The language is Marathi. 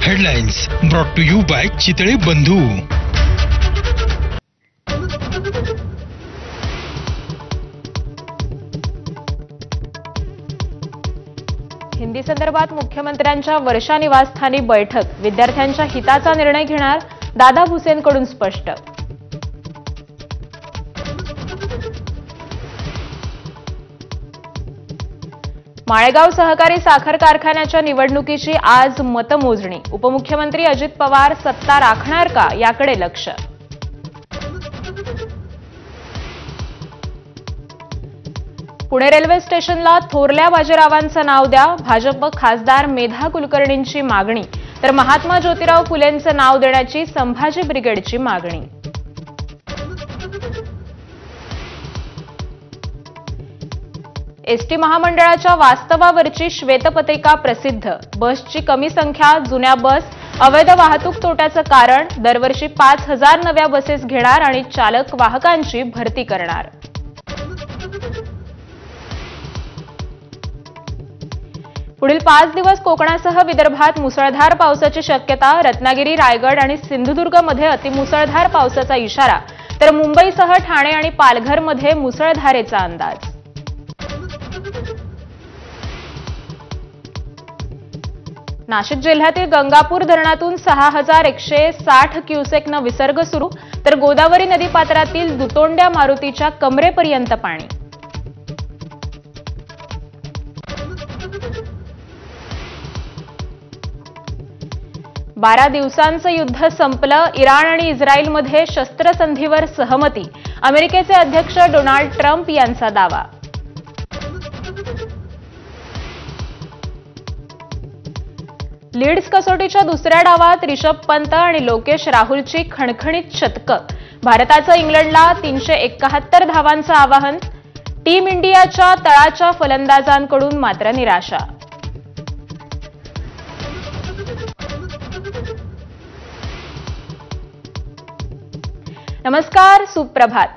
Headlines brought to you by Chitale Bandhu. Hindi संदर्भात मुख्यमंत्र्यांच्या वर्षा निवासस्थानी बैठक, विद्यार्थ्यांच्या हिताचा निर्णय घेणार, दादा भुसेंकडून स्पष्ट। माळेगाव सहकारी साखर कारखान्याच्या निवडणुकीची आज मतमोजणी, उपमुख्यमंत्री अजित पवार सत्ता राखणार का याकडे लक्ष। पुणे रेल्वे स्टेशनला थोरल्या बाजीरावांचं नाव द्या, भाजप खासदार मेधा कुलकर्णींची मागणी, तर महात्मा ज्योतिराव फुलेंचं नाव देण्याची संभाजी ब्रिगेडची मागणी। एसटी महामंडळाच्या वास्तवावरची श्वेतपत्रिका प्रसिद्ध, बसची कमी संख्या, जुन्या बस, अवैध वाहतूक तोट्याचं कारण, दरवर्षी 5,000 नव्या बसेस घेणार आणि चालक वाहकांची भरती करणार। पुढील 5 दिवस कोकणासह विदर्भात मुसळधार पावसाची शक्यता, रत्नागिरी, रायगड आणि सिंधुदुर्गमध्ये अतिमुसळधार पावसाचा इशारा, तर मुंबईसह ठाणे आणि पालघरमध्ये मुसळधारेचा अंदाज। नाशिक जिल्ह्यातील गंगापूर धरणातून 6,160 क्युसेकनं विसर्ग सुरू, तर गोदावरी नदीपात्रातील दुतोंड्या मारुतीच्या कमरेपर्यंत पाणी। बारा दिवसांचं युद्ध संपलं, इराण आणि इस्रायलमध्ये शस्त्रसंधीवर सहमती, अमेरिकेचे अध्यक्ष डोनाल्ड ट्रम्प यांचा दावा। लीड्स कसोटीच्या दुसऱ्या डावात रिषभ पंत आणि लोकेश राहुलची खणखणीत शतकं, भारताचं इंग्लंडला 371 धावांचं आवाहन, टीम इंडियाच्या तळाच्या फलंदाजांकडून मात्र निराशा। नमस्कार, सुप्रभात।